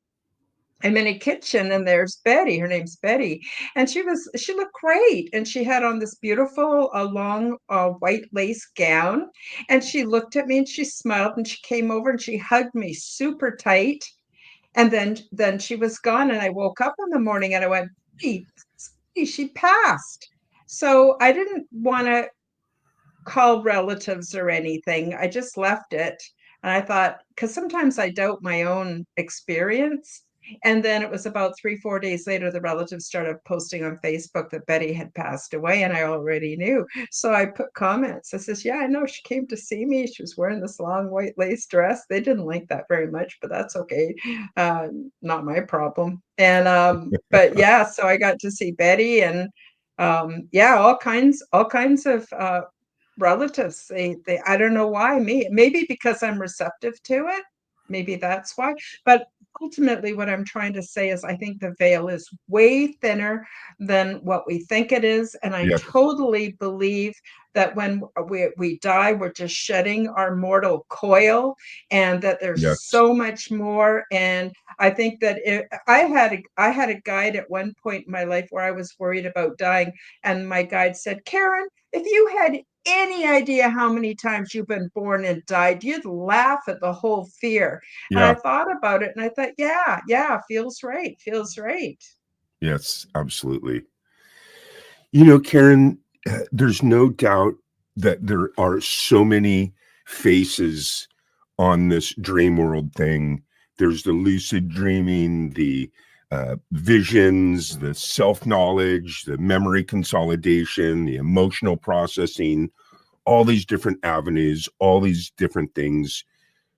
I'm in a kitchen, and there's Betty. Her name's Betty. And she looked great. And she had on this beautiful, long, white lace gown. And she looked at me, and she smiled, and she came over, and she hugged me super tight. And then she was gone, and I woke up in the morning, and I went, "Hey, she passed." So I didn't want to call relatives or anything. I just left it. And I thought, because sometimes I doubt my own experience. And then it was about 3, 4 days later, the relatives started posting on Facebook that Betty had passed away, and I already knew. So I put comments. I says, "Yeah, I know she came to see me. She was wearing this long white lace dress." They didn't like that very much, but that's okay. Uh, Not my problem. And but yeah, so I got to see Betty, and yeah, all kinds of relatives. They I don't know why me. Maybe because I'm receptive to it. Maybe that's why. But ultimately, what I'm trying to say is I think the veil is way thinner than what we think it is. And I yes, totally believe that when we die, we're just shedding our mortal coil, and that there's yes, so much more. And I think that I had a guide at one point in my life where I was worried about dying, and my guide said, "Karen, if you had any idea how many times you've been born and died, you'd laugh at the whole fear." And I yeah, thought about it, and I thought, yeah, yeah, feels right, feels right. yes, absolutely. Karen, there's no doubt that there are so many faces on this dream world thing. There's the lucid dreaming, the visions, the self knowledge, the memory consolidation, the emotional processing, all these different avenues, all these different things.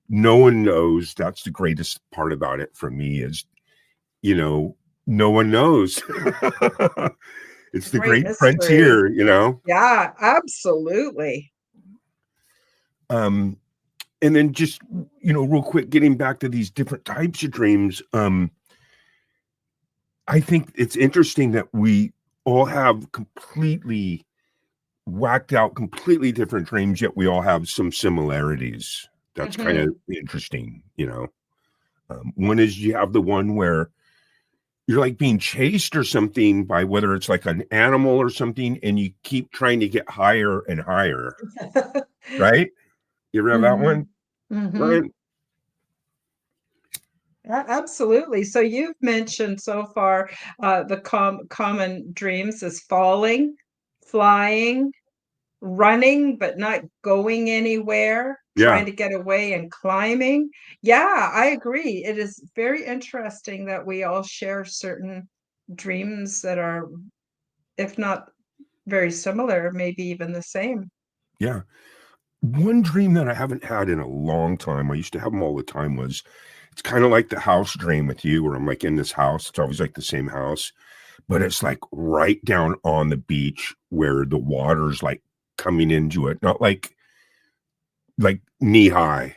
No one knows. That's the greatest part about it for me is, you know, no one knows. A It's the great great mystery. frontier. Yeah, absolutely. Um, and then just, real quick, getting back to these different types of dreams. I think it's interesting that we all have completely whacked out, completely different dreams, yet we all have some similarities. That's kind Hmm. of interesting. One is you have the one where you're like being chased or something by whether it's like an animal or something, and you keep trying to get higher and higher, right? You ever have that Hmm. one, Hmm. right? Absolutely. So you've mentioned so far the common dreams is falling, flying, running but not going anywhere, Yeah, trying to get away, and climbing. Yeah, I agree. It is very interesting that we all share certain dreams that are, if not very similar, maybe even the same. yeah. one dream that I haven't had in a long time, I used to have them all the time, was it's kind of like the house dream with you, where I'm like in this house. It's always like the same house, but it's like right down on the beach where the water's like coming into it, not like knee high,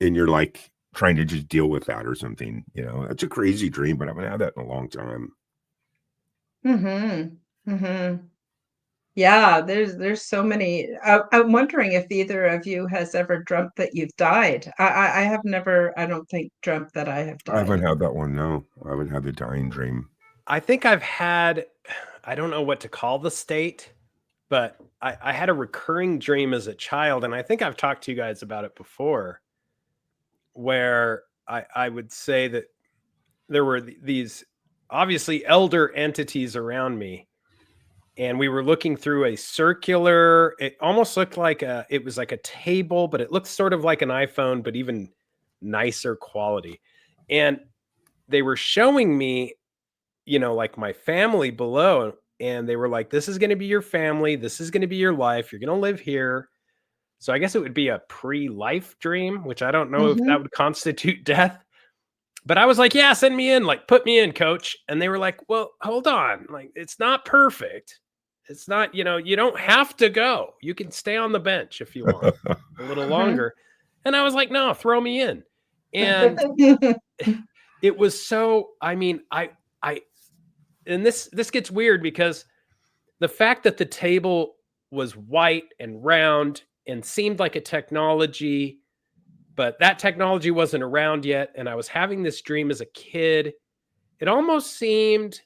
and you're like trying to just deal with that or something. That's a crazy dream, but I haven't had that in a long time. Mm-hmm. Mm-hmm. Yeah, there's so many. I'm wondering if either of you has ever dreamt that you've died. I have never, I don't think, dreamt that I have I haven't died. had that one. No, I haven't had the dying dream. I think I've had, I don't know what to call the state, but I had a recurring dream as a child, and I think I've talked to you guys about it before, where I would say that there were these obviously elder entities around me, and we were looking through a circular, it almost looked like it was like a table, but it looked sort of like an iPhone, but even nicer quality. And they were showing me, like my family below, and they were like, this is going to be your family. This is going to be your life. You're going to live here. So I guess it would be a pre-life dream, which I don't know if that Mm-hmm. would constitute death. But I was like, yeah, send me in, like, put me in, coach. And they were like, well, hold on. Like, it's not perfect. It's not, you don't have to go. You can stay on the bench if you want a little Mm-hmm. longer. And I was like, no, throw me in. And it was so, I, and this gets weird because the fact that the table was white and round and seemed like a technology, but that technology wasn't around yet. And I was having this dream as a kid. It almost seemed,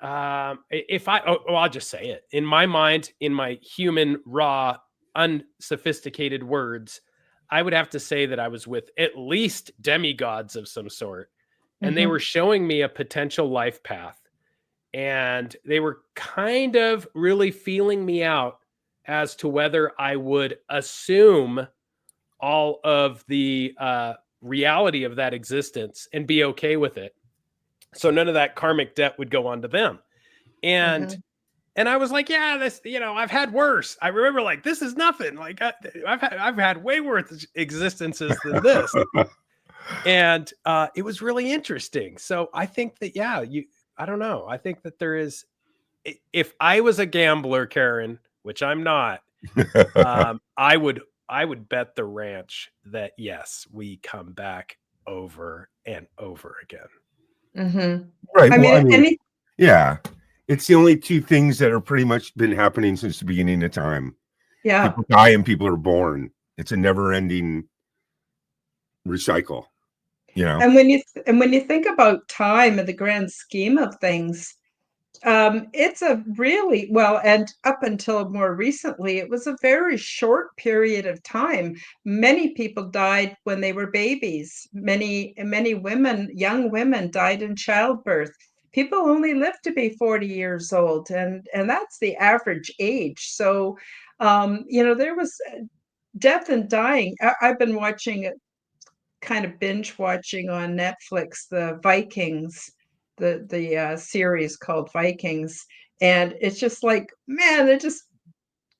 I'll just say it. In my mind, in my human, raw, unsophisticated words, I would have to say that I was with at least demigods of some sort. And they were Mm-hmm. showing me a potential life path. And they were kind of really feeling me out as to whether I would assume all of the reality of that existence and be okay with it. So none of that karmic debt would go on to them. And Mm-hmm. and I was like, yeah, this, I've had worse. I remember, like, this is nothing. Like, I've had way worse existences than this. And it was really interesting. So I think that, yeah, I don't know. I think that there is, if I was a gambler, Karen, which I'm not, I would bet the ranch that yes, we come back over and over again. Mm-hmm. Right. I Well, I mean, mean, yeah, it's the only two things that are pretty much been happening since the beginning of time. yeah. People die and people are born. It's a never-ending recycle. And when you think about time in the grand scheme of things, it's a really well, and up until more recently, it was a very short period of time. Many people died when they were babies. Many women, young women, died in childbirth. People only live to be 40 years old, and that's the average age. So, there was death and dying. I've been watching kind of binge watching on Netflix, the Vikings, the series called Vikings, and it's just like, man, they're just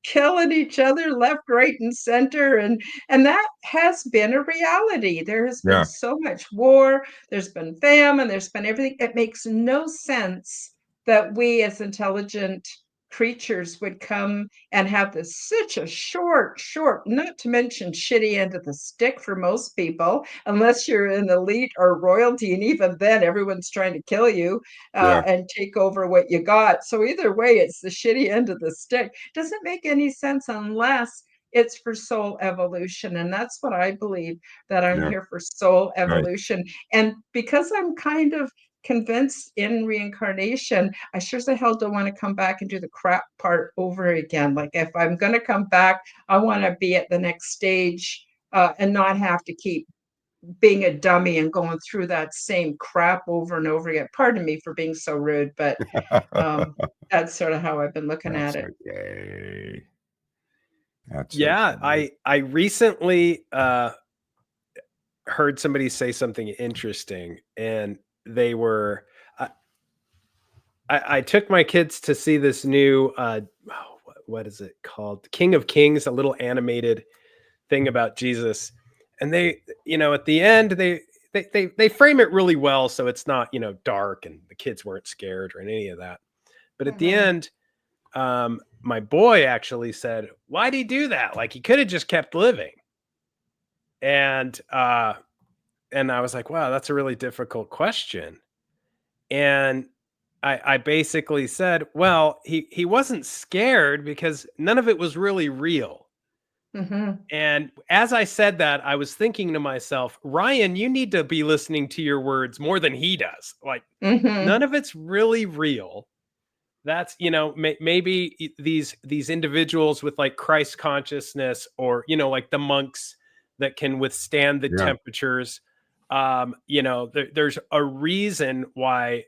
killing each other left, right, and center, and that has been a reality. There has been Yeah. so much war, there's been famine, there's been everything. It makes no sense that we as intelligent creatures would come and have this such a short, not to mention shitty end of the stick for most people, unless you're an elite or royalty, and even then everyone's trying to kill you Yeah. and take over what you got. So either way, it's the shitty end of the stick. Doesn't make any sense unless it's for soul evolution. And that's what I believe, that I'm Yeah. here for soul Right. evolution. And because I'm kind of convinced in reincarnation, I sure as the hell don't want to come back and do the crap part over again. Like, if I'm going to come back, I want to be at the next stage and not have to keep being a dummy and going through that same crap over and over again. Pardon me for being so rude, but that's sort of how I've been looking at That's it. okay. That's Yeah, okay. I recently heard somebody say something interesting, and they were I took my kids to see this new what is it called? King of Kings, a little animated thing about Jesus. And they, at the end, they frame it really well. So it's not, dark and the kids weren't scared or any of that. But at the end, my boy actually said, why'd he do that? Like he could have just kept living. And I was like, wow, that's a really difficult question. And I basically said, well, he wasn't scared because none of it was really real. And as I said that, I was thinking to myself, Ryan, you need to be listening to your words more than he does. Like none of it's really real. That's, maybe these individuals with like Christ consciousness or, like the monks that can withstand the temperatures. There's a reason why,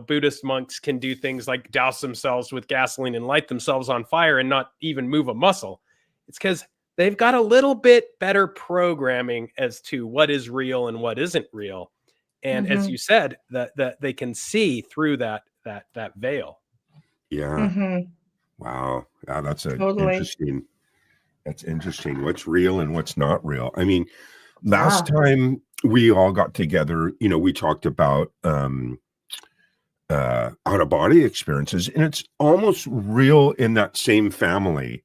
Buddhist monks can do things like douse themselves with gasoline and light themselves on fire and not even move a muscle. It's because they've got a little bit better programming as to what is real and what isn't real. And as you said, that they can see through that veil. Yeah. Wow. Yeah, that's Totally. interesting. What's real and what's not real. I mean, last time we all got together, we talked about out-of-body experiences, and it's almost real in that same family.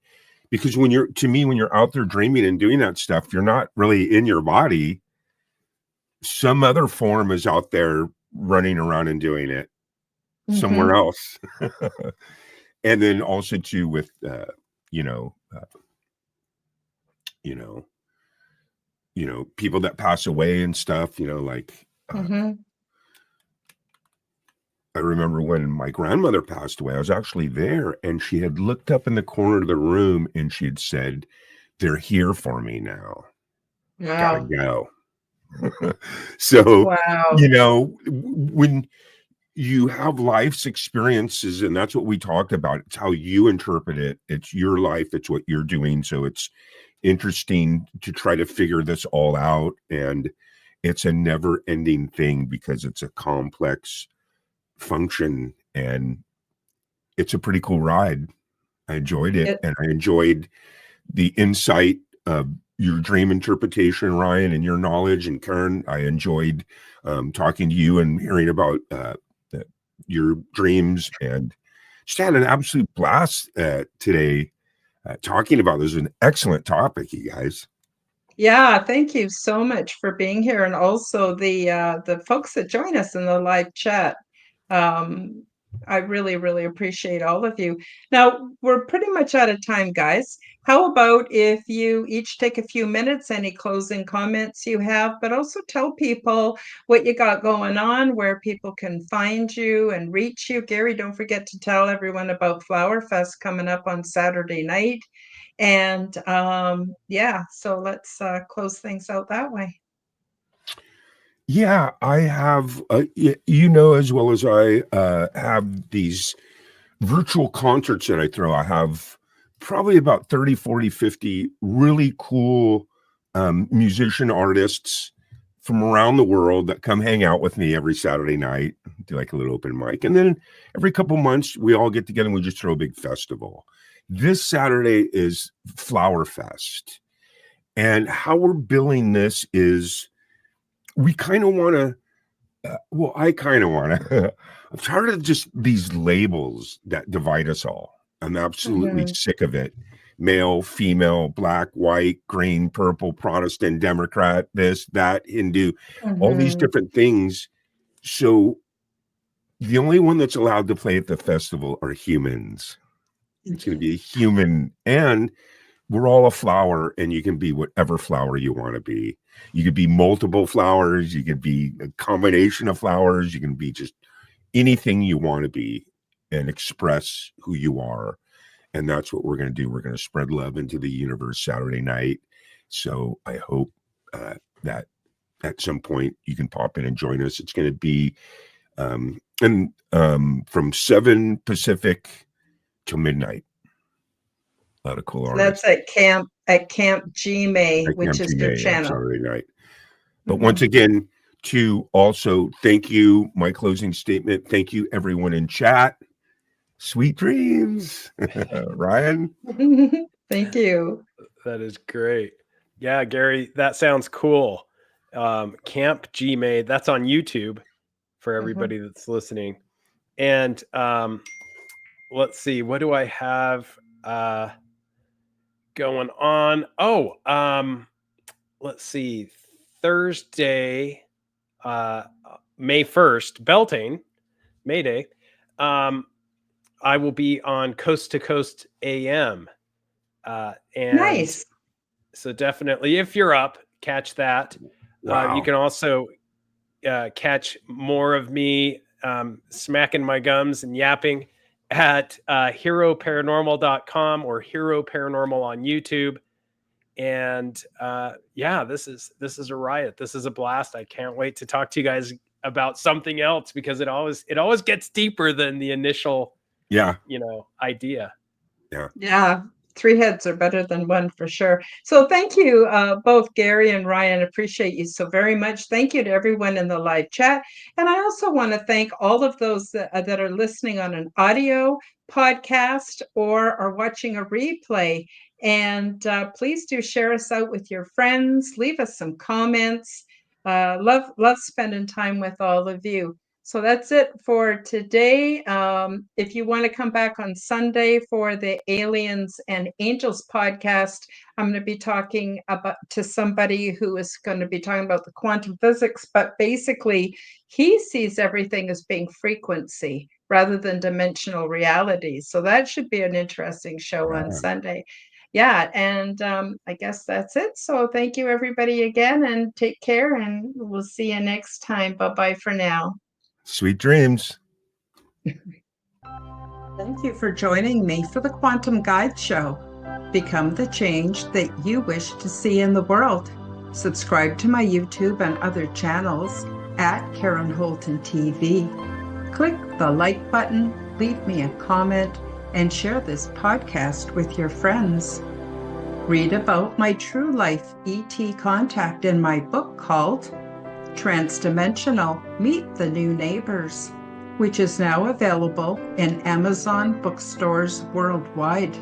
Because when you're out there dreaming and doing that stuff, you're not really in your body. Some other form is out there running around and doing it somewhere else. And then also too with, people that pass away and stuff, like, I remember when my grandmother passed away, I was actually there, and she had looked up in the corner of the room and she had said, they're here for me now. Gotta go. So, when you have life's experiences, and that's what we talked about, it's how you interpret it. It's your life. It's what you're doing. So it's interesting to try to figure this all out. And it's a never ending thing because it's a complex function, and it's a pretty cool ride. I enjoyed it, and I enjoyed the insight of your dream interpretation, Ryan, and your knowledge. And Karen, I enjoyed talking to you and hearing about your dreams, and just had an absolute blast today talking about this. Is an excellent topic, you guys. Yeah, thank you so much for being here, and also the folks that join us in the live chat. I really, really appreciate all of you. Now, we're pretty much out of time, guys. How about if you each take a few minutes, any closing comments you have, but also tell people what you got going on, where people can find you and reach you. Gary, don't forget to tell everyone about Flower Fest coming up on Saturday night. And so let's close things out that way. Yeah, I have, as well as I have these virtual concerts that I throw. I have probably about 30, 40, 50 really cool musician artists from around the world that come hang out with me every Saturday night, do like a little open mic. And then every couple months, we all get together and we just throw a big festival. This Saturday is Flower Fest. And how we're billing this is we kind of want to, I kind of want to, I'm tired of just these labels that divide us all. I'm absolutely sick of it. Male, female, black, white, green, purple, Protestant, Democrat, this, that, Hindu, all these different things. So the only one that's allowed to play at the festival are humans. It's going to be a human, and we're all a flower, and you can be whatever flower you want to be. You could be multiple flowers. You could be a combination of flowers. You can be just anything you want to be and express who you are. And that's what we're going to do. We're going to spread love into the universe Saturday night. So I hope that at some point you can pop in and join us. It's going to be from 7 Pacific till midnight. A lot of cool artists. That's at Camp G-May, which is your channel. Saturday night. But once again, to also thank you, my closing statement. Thank you, everyone in chat. Sweet dreams. Ryan? Thank you. That is great. Yeah, Gary, that sounds cool. Camp G-Made, that's on YouTube for everybody that's listening. And let's see, what do I have going on? Oh, let's see, Thursday, May 1st, Beltane, May Day. I will be on Coast to Coast AM. And Nice. so definitely, if you're up, catch that. Wow. You can also catch more of me smacking my gums and yapping at heroparanormal.com or Hero Paranormal on YouTube. And yeah, this is a riot. This is a blast. I can't wait to talk to you guys about something else, because it always gets deeper than the initial idea. Yeah. 3 heads are better than 1 for sure. So thank you, both Gary and Ryan. Appreciate you so very much. Thank you to everyone in the live chat. And I also want to thank all of those that are listening on an audio podcast or are watching a replay. And please do share us out with your friends. Leave us some comments. Love spending time with all of you. So that's it for today. If you want to come back on Sunday for the Aliens and Angels podcast, I'm going to be talking to somebody who is going to be talking about the quantum physics, but basically he sees everything as being frequency rather than dimensional reality. So that should be an interesting show on Sunday. Yeah, and I guess that's it. So thank you everybody again, and take care, and we'll see you next time. Bye-bye for now. Sweet dreams. Thank you for joining me for the Quantum Guide Show. Become the change that you wish to see in the world. Subscribe to my YouTube and other channels at Karen Holton TV. Click the like button, leave me a comment, and share this podcast with your friends. Read about my true life ET contact in my book called Transdimensional, Meet the New Neighbors, which is now available in Amazon bookstores worldwide.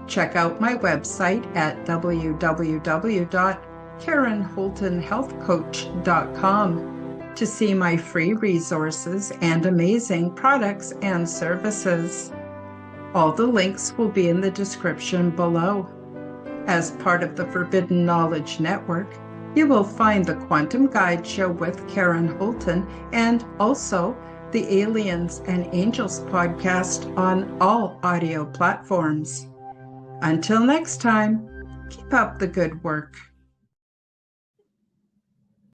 Check out my website at www.karenholtonhealthcoach.com to see my free resources and amazing products and services. All the links will be in the description below. As part of the Forbidden Knowledge Network, you will find the Quantum Guide Show with Karen Holton and also the Aliens and Angels podcast on all audio platforms. Until next time, keep up the good work.